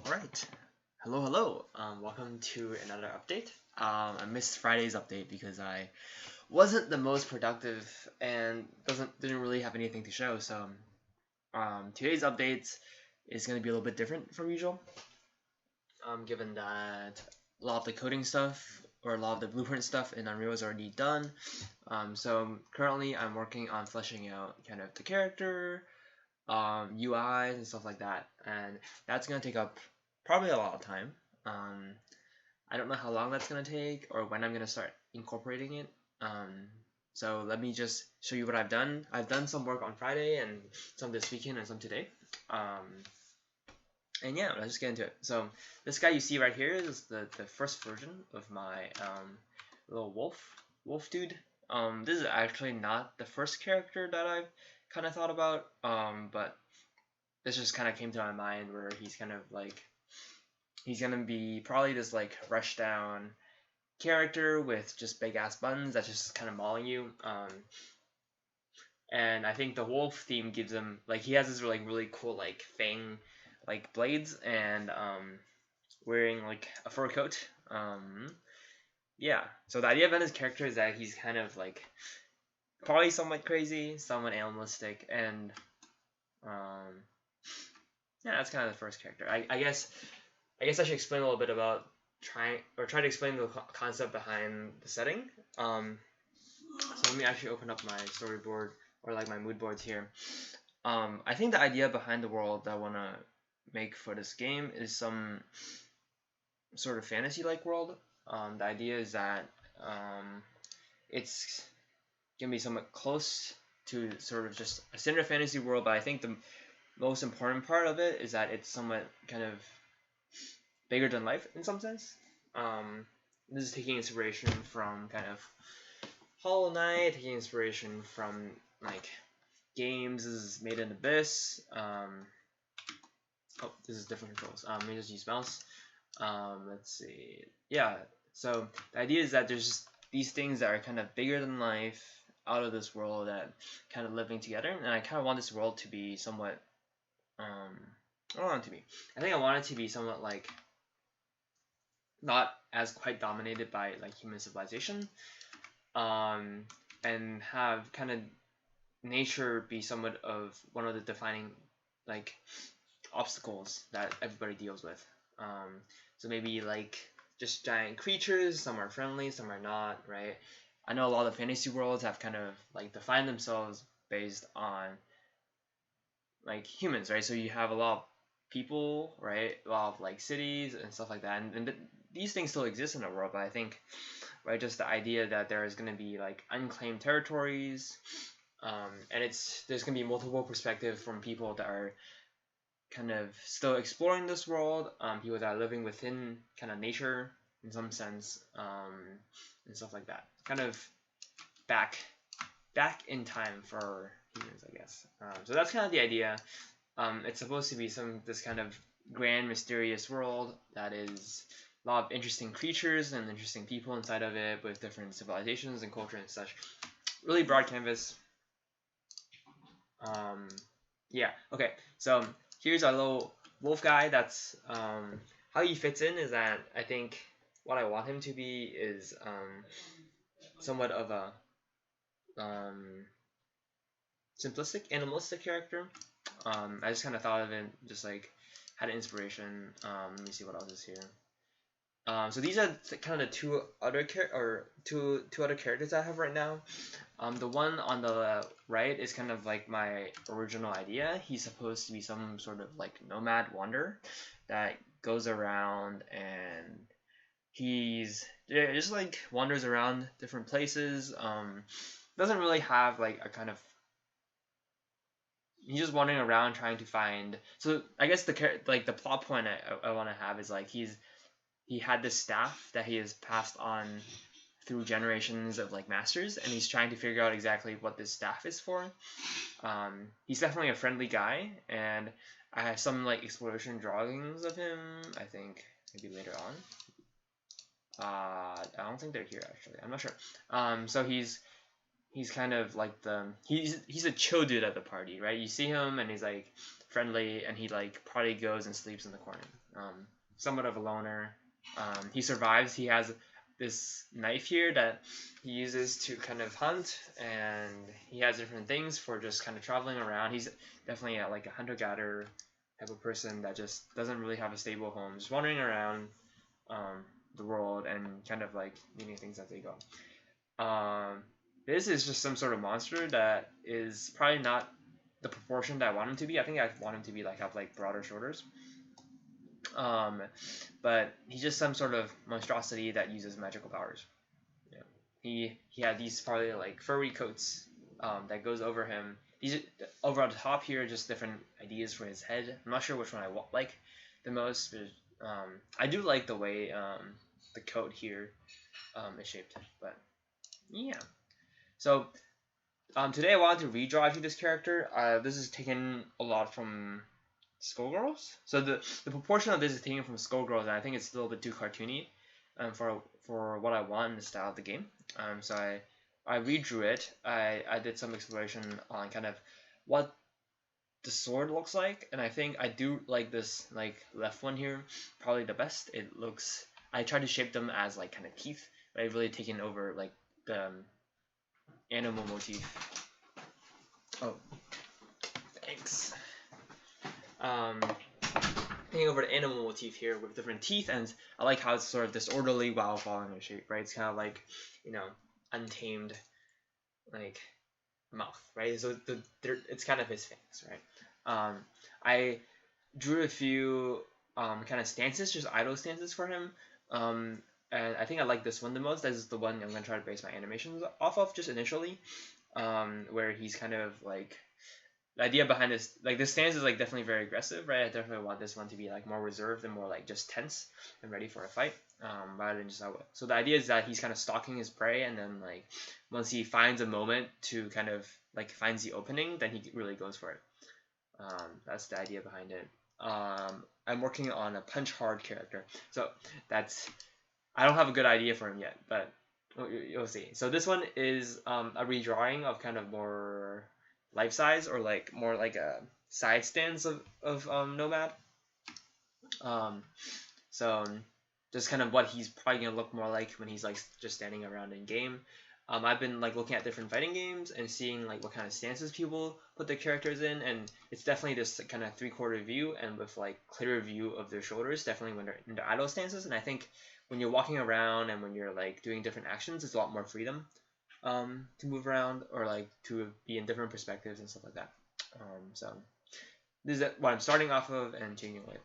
Alright. Hello. Welcome to another update. I missed Friday's update because I wasn't the most productive and didn't really have anything to show. So today's update is going to be a little bit different from usual. Given that a lot of the coding stuff or a lot of the blueprint stuff in Unreal is already done. So currently I'm working on fleshing out kind of the character, UIs and stuff like that, and that's gonna take up probably a lot of time. Um, I don't know how long that's gonna take or when I'm gonna start incorporating it. So let me just show you what I've done. I've done some work on Friday and some this weekend and some today. And yeah, let's just get into it. So this guy you see right here is the first version of my little wolf dude. This is actually not the first character that I've kind of thought about, but this just kind of came to my mind where he's kind of like he's gonna be probably this like rush down character with just big ass buns that's just kind of mauling you. And I think the wolf theme gives him like he has this really cool like fang like blades and wearing like a fur coat. Yeah. So the idea behind his character is that he's kind of like probably somewhat crazy, somewhat animalistic, and um, yeah, that's kind of the first character. I guess I should explain a little bit about try to explain the concept behind the setting. So let me actually open up my storyboard or like my mood boards here. I think the idea behind the world that I want to make for this game is some sort of fantasy-like world. The idea is that it's gonna be somewhat close to sort of just a standard fantasy world, but I think the most important part of it is that it's somewhat kind of bigger than life in some sense. This is taking inspiration from kind of Hollow Knight, taking inspiration from like games. This is Made in Abyss. Oh, this is different controls. Let me just use mouse. Let's see. Yeah. So the idea is that there's just these things that are kind of bigger than life, out of this world, that kind of living together, and I kind of want this world to be somewhat. I don't want it to be. I think I want it to be somewhat like not as quite dominated by like human civilization, and have kind of nature be somewhat of one of the defining like obstacles that everybody deals with. So maybe like just giant creatures, some are friendly, some are not, right? I know a lot of fantasy worlds have kind of like defined themselves based on like humans, right? So you have a lot of people, right? A lot of like cities and stuff like that, and these things still exist in the world, but I think, right, just the idea that there is going to be like unclaimed territories, and there's going to be multiple perspectives from people that are kind of still exploring this world, people that are living within kind of nature in some sense, and stuff like that. Kind of back in time for humans, I guess. So that's kind of the idea. It's supposed to be this kind of grand, mysterious world that is a lot of interesting creatures and interesting people inside of it with different civilizations and culture and such. Really broad canvas. Yeah. Okay. So here's our little wolf guy. That's how he fits in is that I think what I want him to be is somewhat of a simplistic, animalistic character. I just kind of thought of it, just like had an inspiration. Let me see what else is here. So these are kind of the two other characters I have right now. The one on the right is kind of like my original idea. He's supposed to be some sort of like nomad wanderer that goes around and he's just like wanders around different places. Doesn't really have like a kind of he's just wandering around trying to find. So I guess the plot point I want to have is like he had this staff that he has passed on through generations of like masters, and he's trying to figure out exactly what this staff is for. He's definitely a friendly guy, and I have some like exploration drawings of him. I think maybe later on. I don't think they're here actually. I'm not sure. So he's he's kind of like he's a chill dude at the party, right? You see him and he's like friendly, and he like probably goes and sleeps in the corner. Somewhat of a loner. He survives. He has this knife here that he uses to kind of hunt, and he has different things for just kind of traveling around. He's definitely like a hunter-gatherer type of person that just doesn't really have a stable home, just wandering around the world and kind of like meeting things as they go. This is just some sort of monster that is probably not the proportion that I want him to be. I think I want him to be like have like broader shoulders. But he's just some sort of monstrosity that uses magical powers. Yeah. He had these probably like furry coats that goes over him. These over on the top here, just different ideas for his head. I'm not sure which one I like the most, but I do like the way the coat here is shaped. But yeah. So today I wanted to redraw actually this character. This is taken a lot from Skullgirls. So the proportion of this is taken from Skullgirls, and I think it's a little bit too cartoony for what I want in the style of the game. So I redrew it. I did some exploration on kind of what the sword looks like, and I think I do like this like left one here probably the best. It looks, I tried to shape them as like kind of teeth, but I've really taken over like the animal motif. Oh, thanks. Taking over the animal motif here with different teeth, and I like how it's sort of disorderly while following a shape, right? It's kind of like, untamed, like, mouth, right? So it's kind of his fangs, right? I drew a few kind of stances, just idle stances for him. And I think I like this one the most. This is the one I'm going to try to base my animations off of just initially, where he's kind of like, the idea behind this, like this stance is like definitely very aggressive, right? I definitely want this one to be like more reserved and more like just tense and ready for a fight, rather than just out. So the idea is that he's kind of stalking his prey, and then like once he finds a moment to kind of like finds the opening, then he really goes for it. That's the idea behind it. I'm working on a punch hard character, so I don't have a good idea for him yet, but you'll see. So this one is a redrawing of kind of more life size, or like more like a side stance of Nomad. So just kind of what he's probably gonna look more like when he's like just standing around in game. I've been like looking at different fighting games and seeing like what kind of stances people put their characters in, and it's definitely this kind of 3/4 view and with like clearer view of their shoulders, definitely when they're in their idle stances. And I think when you're walking around and when you're like doing different actions, it's a lot more freedom to move around, or like to be in different perspectives and stuff like that. So this is what I'm starting off of and changing later.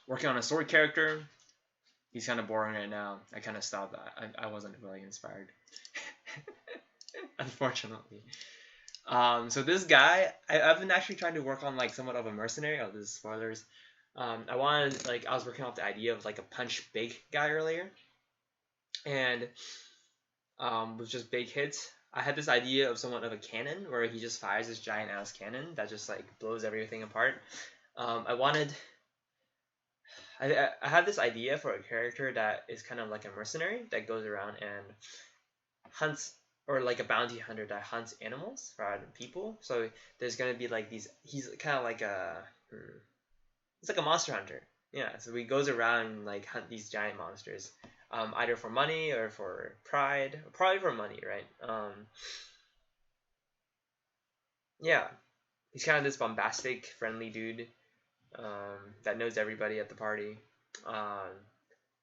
Working on a sword character. He's kind of boring right now. I kind of stopped. I wasn't really inspired, unfortunately. So this guy, I've been actually trying to work on like somewhat of a mercenary. Oh, this is spoilers. I was working off the idea of like a punch big guy earlier, and with just big hits. I had this idea of somewhat of a cannon where he just fires this giant ass cannon that just like blows everything apart. I had this idea for a character that is kind of like a mercenary that goes around and hunts, or like a bounty hunter that hunts animals rather than people. So there's gonna be like these. He's kind of like it's like a monster hunter. Yeah. So he goes around and like hunt these giant monsters, either for money or for pride. Probably for money, right? Yeah. He's kind of this bombastic, friendly dude that knows everybody at the party.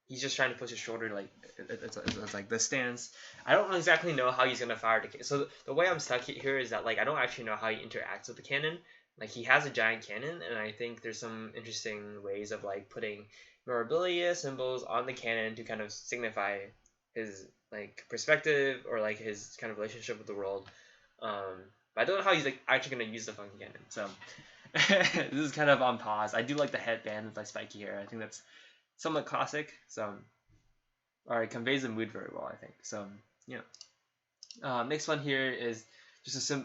He's just trying to push his shoulder, like it's like this stance. I don't exactly know how he's gonna fire the cannon. So the way I'm stuck here is that like I don't actually know how he interacts with the cannon. Like he has a giant cannon, and I think there's some interesting ways of like putting memorabilia symbols on the cannon to kind of signify his like perspective or like his kind of relationship with the world. But I don't know how he's like actually gonna use the fucking cannon. So this is kind of on pause. I do like the headband with like spiky hair. I think that's somewhat classic. So, it conveys the mood very well, I think. So, yeah. Next one here is just a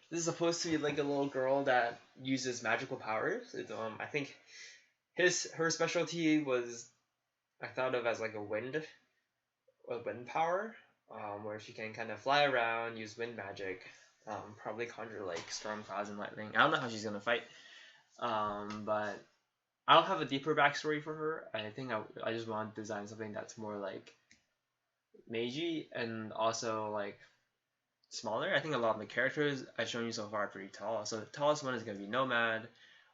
this is supposed to be like a little girl that uses magical powers. It's, I think her specialty was I thought of as like a wind power, where she can kind of fly around, use wind magic, probably conjure like storm clouds and lightning. I don't know how she's gonna fight, but I don't have a deeper backstory for her. I think I just want to design something that's more like Meiji and also like smaller. I think a lot of the characters I've shown you so far are pretty tall. So the tallest one is gonna be Nomad.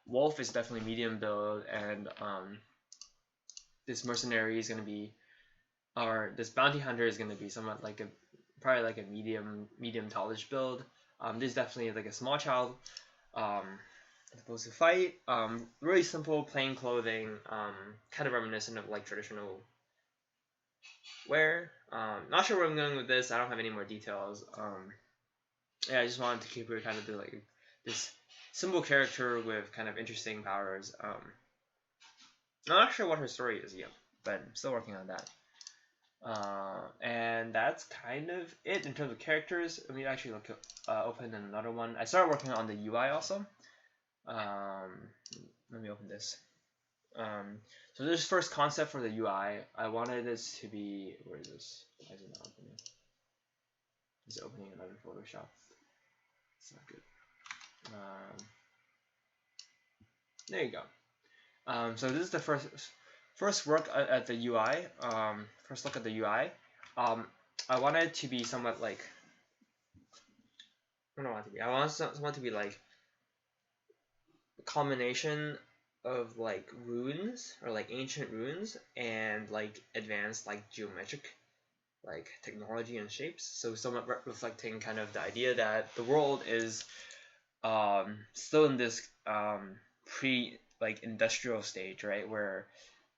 Wolf is definitely medium build, and this mercenary is gonna be, or this bounty hunter is gonna be somewhat like a probably like a medium tallish build. This is definitely like a small child. Supposed to fight. Really simple, plain clothing. Kind of reminiscent of like traditional wear. Not sure where I'm going with this. I don't have any more details. Yeah, I just wanted to keep her kind of do like this simple character with kind of interesting powers. I'm not sure what her story is yet, but I'm still working on that. And that's kind of it in terms of characters. Let me actually open another one. I started working on the UI also. Let me open this. So this first concept for the UI, I wanted this to be, where is this? Why is it not opening? It's opening another Photoshop. It's not good. There you go. So this is the first work at the UI. First look at the UI. I wanted it to be somewhat like, I don't want it to be. I want someone to be like a combination of like runes or like ancient runes and like advanced like geometric like technology and shapes. So somewhat reflecting kind of the idea that the world is still in this pre like industrial stage, right, where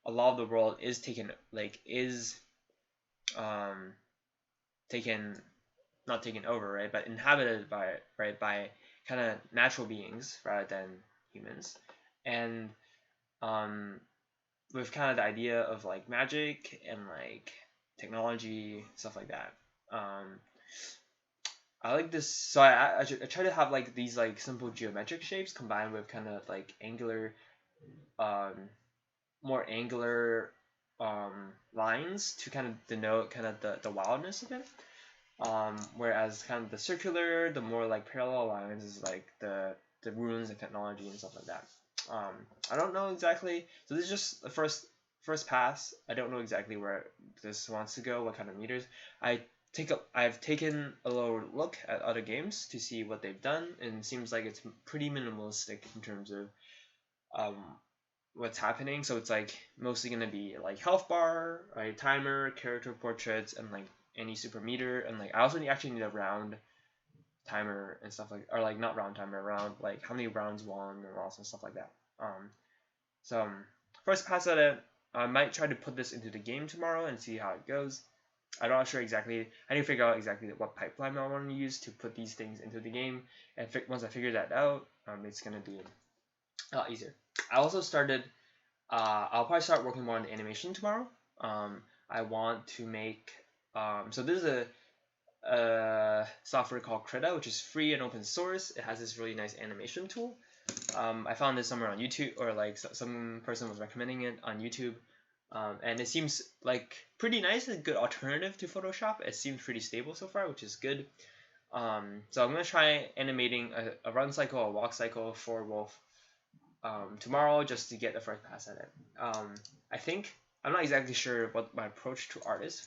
a lot of the world is taken taken, not taken over, right, but inhabited by kind of natural beings rather than humans, and with kind of the idea of like magic and like technology, stuff like that. I like this. So I try to have like these like simple geometric shapes combined with kind of like angular, um, more angular lines to kind of denote kind of the wildness of it. Whereas kind of the circular, the more like parallel lines is like the runes and technology and stuff like that. I don't know exactly. So this is just the first pass. I don't know exactly where this wants to go, what kind of meters. I've taken a little look at other games to see what they've done, and it seems like it's pretty minimalistic in terms of um, what's happening. So it's like mostly gonna be like health bar, right, timer, character portraits, and like any super meter, and like I also actually need a round timer and stuff like, or like not round timer, round like how many rounds won and also stuff like that. So first pass at it. I might try to put this into the game tomorrow and see how it goes. I'm not sure exactly. I need to figure out exactly what pipeline I want to use to put these things into the game. And once I figure that out, it's gonna be a lot easier. I also started. I'll probably start working more on the animation tomorrow. I want to make. So this is a software called Krita, which is free and open source. It has this really nice animation tool. I found this somewhere on YouTube, or like some person was recommending it on YouTube. And it seems like pretty nice, a good alternative to Photoshop. It seems pretty stable so far, which is good. So I'm gonna try animating a run cycle, a walk cycle for Wolf tomorrow, just to get the first pass at it. I think I'm not exactly sure what my approach to art is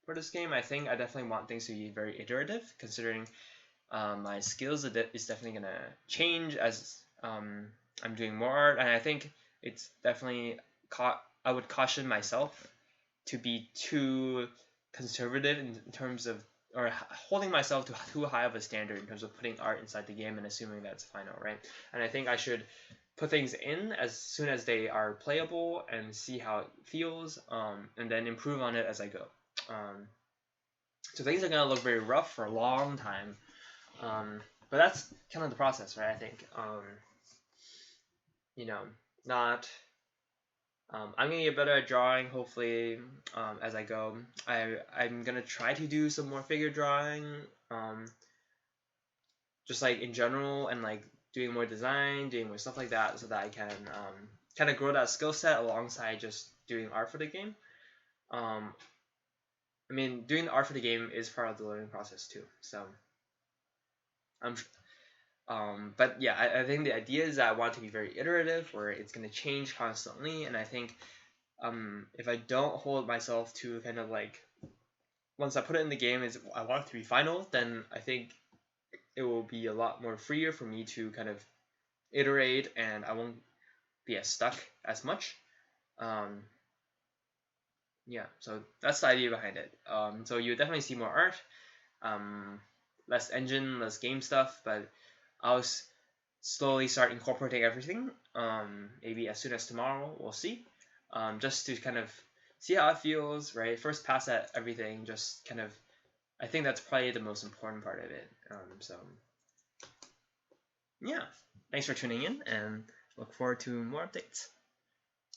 for this game. I think I definitely want things to be very iterative, considering my skills is definitely gonna change as I'm doing more art, and I think it's definitely I would caution myself to be too conservative in terms of, or holding myself to too high of a standard in terms of putting art inside the game and assuming that's final, right? And I think I should put things in as soon as they are playable and see how it feels, and then improve on it as I go. So things are gonna look very rough for a long time, but that's kind of the process, right? I think, not. I'm gonna get better at drawing, hopefully, as I go. I'm gonna try to do some more figure drawing, just like in general, and like doing more stuff like that, so that I can kind of grow that skill set alongside just doing art for the game. Um, I mean, doing the art for the game is part of the learning process too. So I'm but yeah, I think the idea is that I want it to be very iterative, where it's going to change constantly. And I think if I don't hold myself to kind of like, once I put it in the game, is I want it to be final, then I think it will be a lot more freer for me to kind of iterate, and I won't be as stuck as much. Um, yeah, so that's the idea behind it. So you definitely see more art, um, less engine, less game stuff, but I'll slowly start incorporating everything. Maybe as soon as tomorrow, we'll see. Just to kind of see how it feels, right? First pass at everything, just kind of. I think that's probably the most important part of it. So yeah, thanks for tuning in, and look forward to more updates.